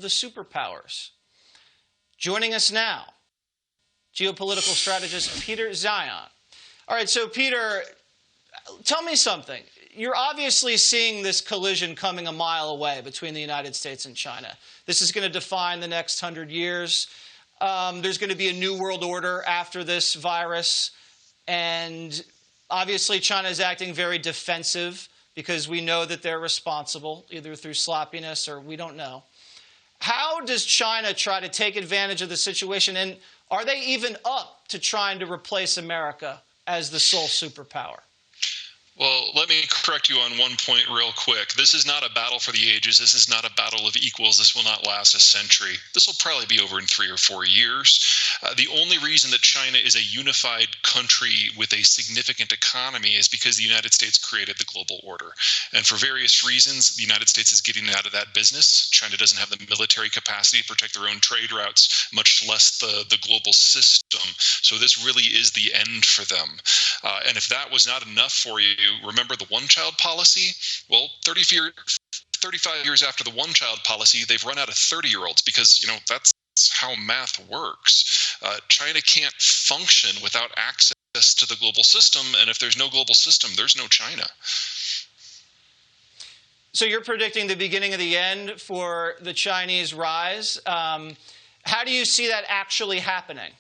the superpowers. Joining us now, geopolitical strategist Peter Zeihan. All right, so Peter, tell me something. You're obviously seeing this collision coming a mile away between the United States and China. This is going to define the next 100 years. There's going to be a new world order after this virus. And obviously, China is acting very defensive because we know that they're responsible, either through sloppiness or we don't know. How does China try to take advantage of the situation? And are they even up to trying to replace America as the sole superpower? Well, let me correct you on one point real quick. This is not a battle for the ages. This is not a battle of equals. This will not last a century. This will probably be over in 3 or 4 years. The only reason that China is a unified country with a significant economy is because the United States created the global order. And for various reasons, the United States is getting out of that business. China doesn't have the military capacity to protect their own trade routes, much less the global system. So this really is the end for them. And if that was not enough for you, remember the one-child policy? Well, 35 years after the one-child policy, they've run out of 30-year-olds because, that's how math works. China can't function without access to the global system, and if there's no global system, there's no China. So you're predicting the beginning of the end for the Chinese rise. How do you see that actually happening?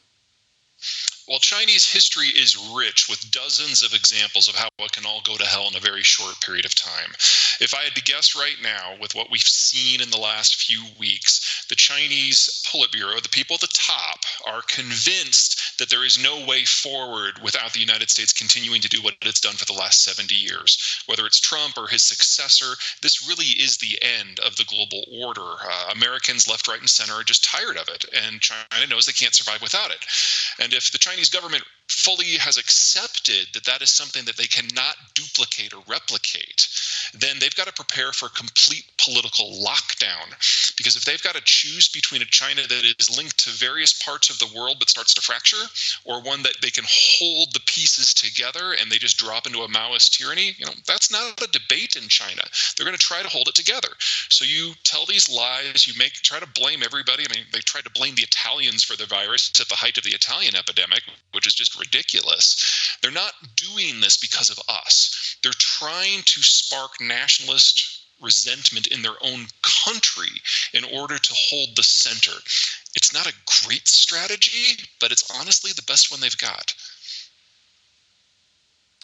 Well, Chinese history is rich with dozens of examples of how it can all go to hell in a very short period of time. If I had to guess right now, with what we've seen in the last few weeks, the Chinese Politburo, the people at the top, are convinced that there is no way forward without the United States continuing to do what it's done for the last 70 years. Whether it's Trump or his successor, this really is the end of the global order. Americans left, right, and center are just tired of it, and China knows they can't survive without it. And if the Chinese government fully has accepted that that is something that they cannot duplicate or replicate, then they've got to prepare for complete political lockdown. Because if they've got to choose between a China that is linked to various parts of the world but starts to fracture, or one that they can hold the pieces together and they just drop into a Maoist tyranny, that's not a debate in China. They're going to try to hold it together. So you tell these lies, try to blame everybody. They tried to blame the Italians for the virus at the height of the Italian epidemic, which is just ridiculous. They're not doing this because of us. They're trying to spark nationalist resentment in their own country in order to hold the center. It's not a great strategy, but it's honestly the best one they've got.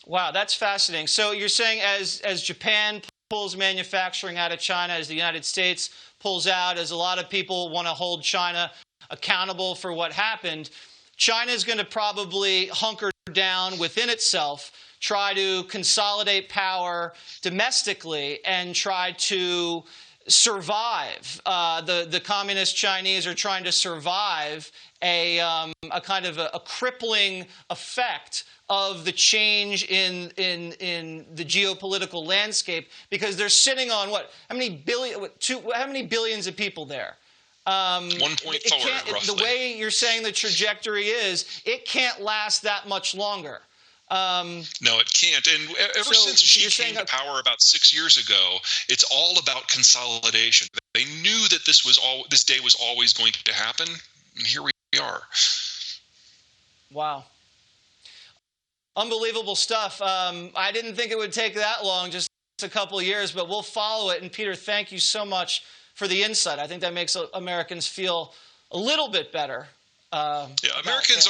Wow, that's fascinating. So you're saying as Japan pulls manufacturing out of China, as the United States pulls out, as a lot of people want to hold China accountable for what happened, China is going to probably hunker down within itself, try to consolidate power domestically, and try to survive. The communist Chinese are trying to survive a kind of a crippling effect of the change in the geopolitical landscape, because they're sitting on how many billions of people there? 1.4, roughly. The way you're saying the trajectory is, it can't last that much longer. No, it can't. And ever since Xi came to power about 6 years ago, it's all about consolidation. They knew that this day was always going to happen, and here we are. Wow. Unbelievable stuff. I didn't think it would take that long, just a couple of years, but we'll follow it. And Peter, thank you so much for the insight. I think that makes Americans feel a little bit better. Americans